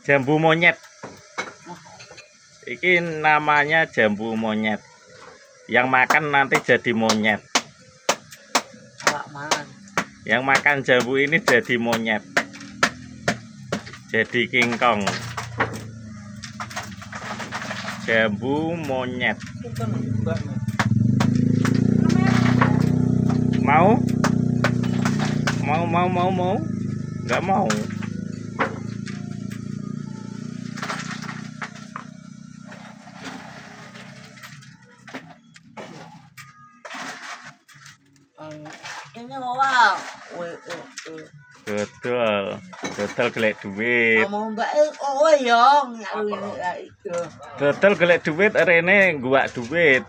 Jambu monyet. Ini namanya jambu monyet. Yang makan nanti jadi monyet. Yang makan jambu ini jadi monyet. Jadi King Kong. Jambu monyet. Mau? Mau? Nggak mau. Ini wow. Dodol golek duit. Dodol golek duit, rene guak duit.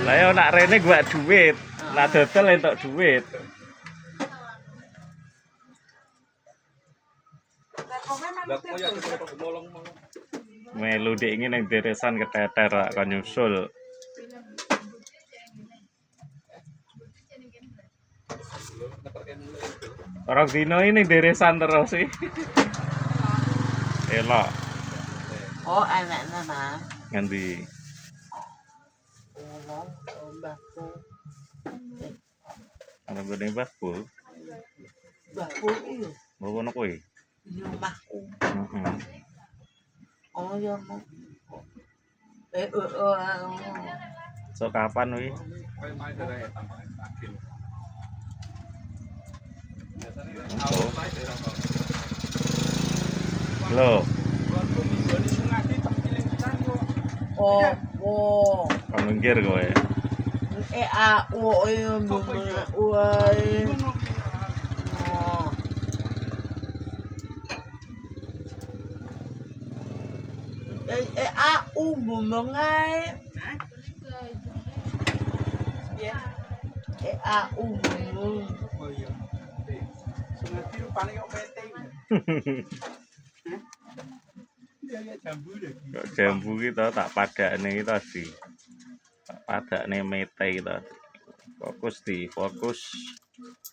Lah yo nak rene guak duit, nak dodol entuk duit. Melu dik iki ning deresan keteter kok nyusul. Orang dino ini deresan terus sih. Elok. Oh, anaknya mah. Ngendi? Ana gone mbahku. Mbahku iki. Mbah ono kowe? Iya, mbahku. Heeh. Oh, ya mau. So kapan wi? Loh. Oh. Minggir kowe. Jambu kita tak padakne kita sih. Tak padakne mete kita.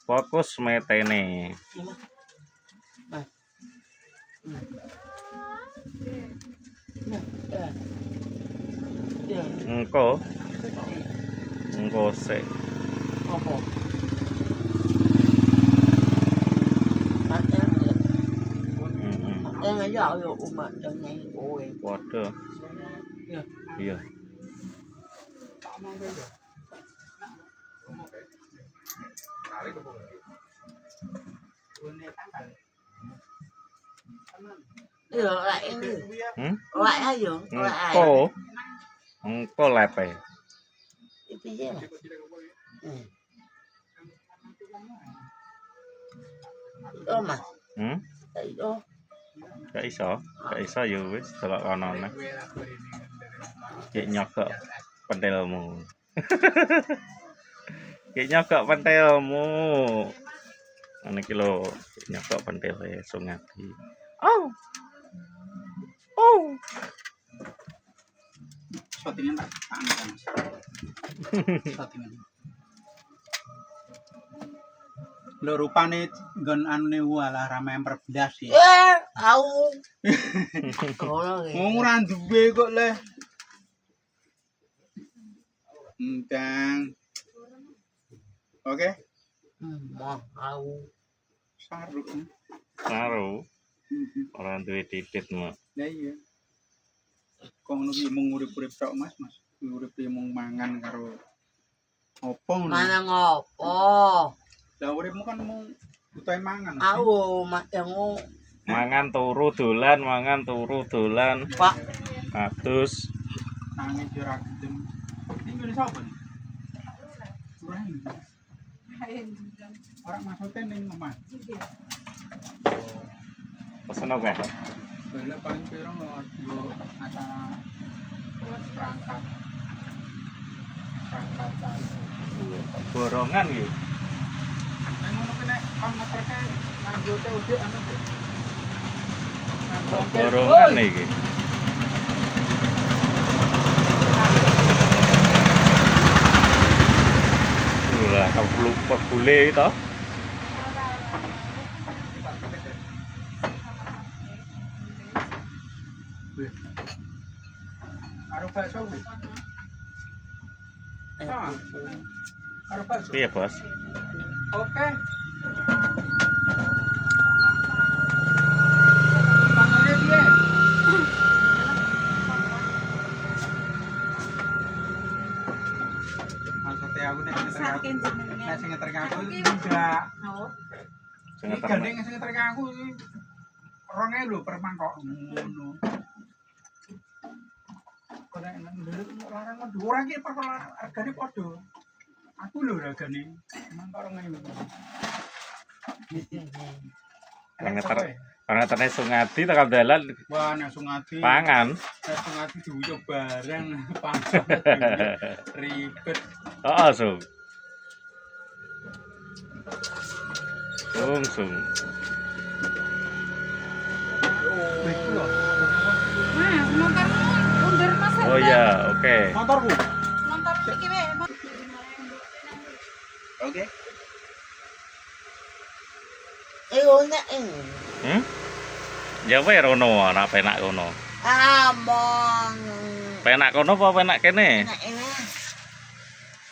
Fokus metene. Engko sik. Apa? Yo umat dengan kowe. Waduh. Iya. Iya, lek ini. Lek ayo, Engko lepe. Piye lah. Oh, Mas. Ayo. Gak iso ya wis delok kanane. Cek nyokok pentilmu. Cek nyokok pentilmu. Ngene iki lho, nyokok pentile Sungadi. Oh. Shootingan tak tangan. Shootingan. Lho rupane nggon anune walah ramemper blas ya. Au. Wong ora duwe kok le. Entang. Oke. Mau au. Saru. Ora duwe titit mah. Lah iya. Kok ngono ki mung urip-urip tok Mas. Urip mung mangan karo opo ngono. Mana ngopo? Lah uripmu kan mung butuh mangan. Au, mak yang Mangan turu dolan. Pak. Atus. Nangis ora gedem. Ini sapa nih? Orang maksudnya ning omah. Pesen apa? Bela paling piro yo acara perangkat. Borongan iki. Nek ngono ki nek kon ngeterke udah anu. Dorongan iki. Lah kebulu pebule to. Karo bakso kuwi. Ah. Karo bakso. Piye, Bos? Oke. Pangannya piye? Maksudnya aku nek sing ngeterke aku enggak. Sing Ini gandeng sing ngeterke aku 2.000 per mangkok ngono. Ora enak ndelok larang medhu ora iki perkara hargane padha. Aku lho regane mangkok 2.000. Pangetane Sungadi tekan dalan Wah, nek Sungadi. pangan. Nek Sungadi diuyuh bareng pangan ribet. Heeh, Sung. Sung. Iku lho. Mas, motormu mundur Mas. Oh ya, oke. Motorku. Motor iki wae. Oke. Nek ini. Ya wae rono, ana penak kono. Among. Penak kono apa penak kene? Nek ini.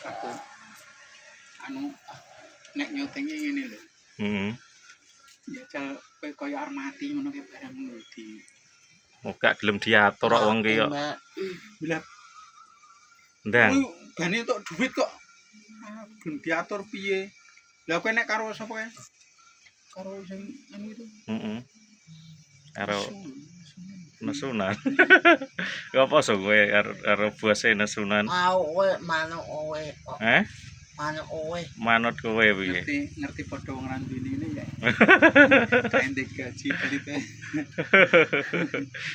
Aku anu nek nyuting ngene lho. Heeh. Ya cal koyo arep mati ngono ki barang ngerti. Ora gelem diatur kok wong ki kok. Bila Ndang. gane entuk duit kok. Gelem diatur piye? Lah kowe nek karo sapa kae? Karo sing anu itu. Heeh. Karo nesunan. Apa so kowe karo bose nesunan? Awe manuk owe. Manuk owe. Manut kowe piye? Ngerti padha wong randine ini ya. Pendek gaji dari teh.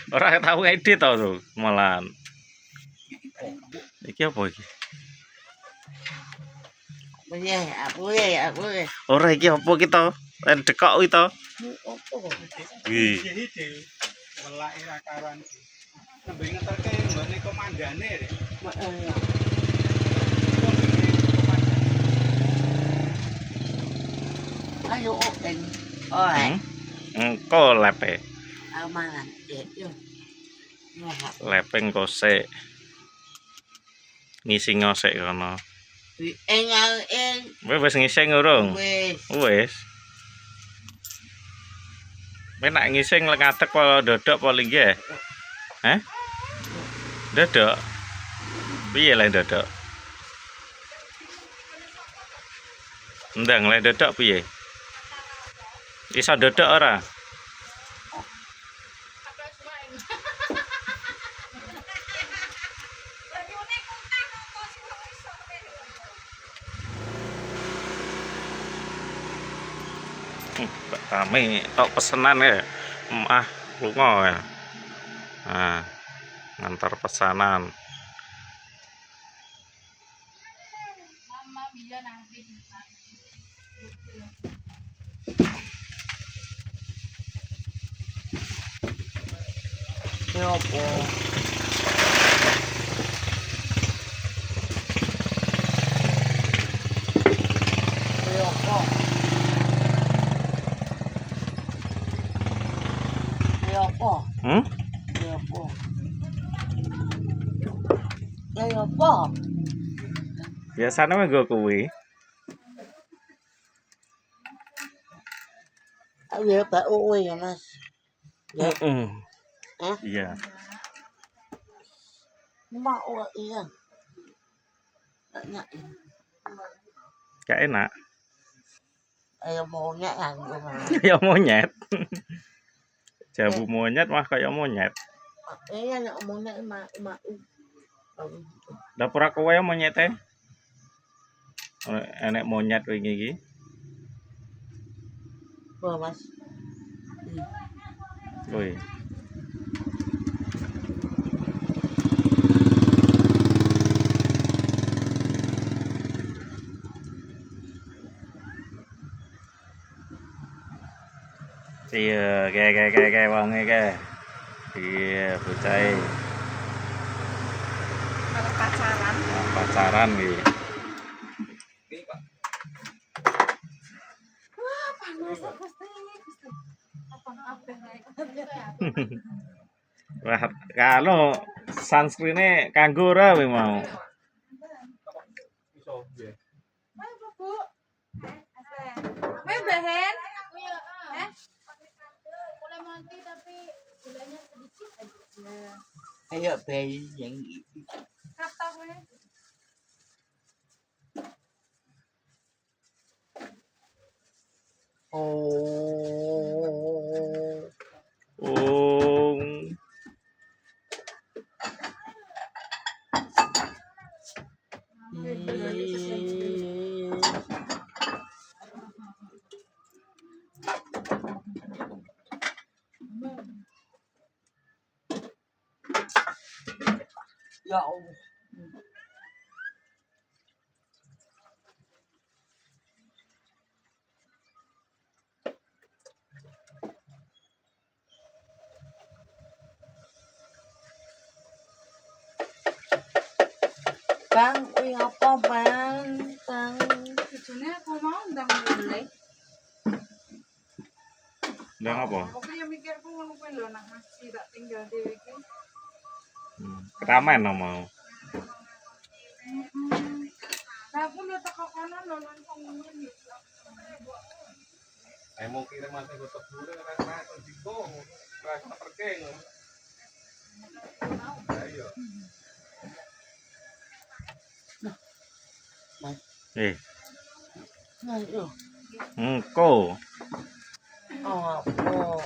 Ora tau edit to, malahan. Iki apa iki? Aku. Ora iki apa ki to? Dekok iki to. Opo? Wih. Iki welake ra karuan. Nembe ngeterke nggone komandane. Ayo open. Oi. Engko lepe. Amanan. Yo. Lepeng kosek. Ngisi ngosek kono. Engal. Wis ngising urung? Wes. Wis. Menak ngising ngadeg apa dodok apa linggih? Hah? Dodok. Piye lek dodok? Ndang lek dodok piye? Iso dodok ora? Kami tok pesenan ya. Lunga ya. Nah, ngantar pesanan. Mama biar nanti. Yo opo. Yo opo. Yo opo. Yo opo. Yo opo. Biasane nggo kuwi. Ayo Pak Uwe ya Mas. Heeh. Hah? Iya. Mau iya. Enak. Gak enak. Ayo maunya kan. Kayak monyet. Jabu monyet mah kayak monyet. Iya nek omongnya emak. Dapur aku wae monyete. Enek monyet wingi iki. Wah Mas. Woi. Iya, kayak wonge kae. Iya, bocah Kalau pacaran. pacaran iki. Wah, panas Gusti. Apa naik. Wah, kalau sunscreen-e kanggo ora kowe mau? Iso piye? Ayo, Bu. Ayo, Behen. Eh? Boleh mati tapi gulanya sedikit aja. Ayo bayi yang Kata gue. oh Oh. ya Allah. Bang, kuwi apa bang? Bang, Bojone aku mau ndang mulai. Ndang apa? Aku ya mikirku ngono kuwi lho nak masih tak tinggal dhewe iki. Keramaian mau. Lah aku lho teko kono lho langsung ngene iki. Mau kirim mati ke tebure ora diko. Ora perkeng. Ayo. ayo. Engko. Oh,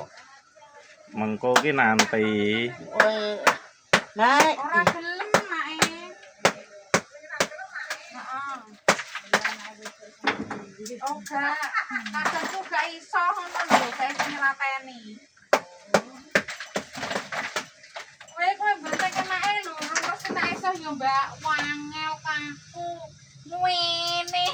Mengko ki nanti. Woi. Naik. Ora gelem mae. Heeh. Oh gak, kadang tuh gak iso ngono lho, gak iso nyelateni. Kowe bertek enake lho, terus nek iso yo Mbak, wangel kaku. Ngene.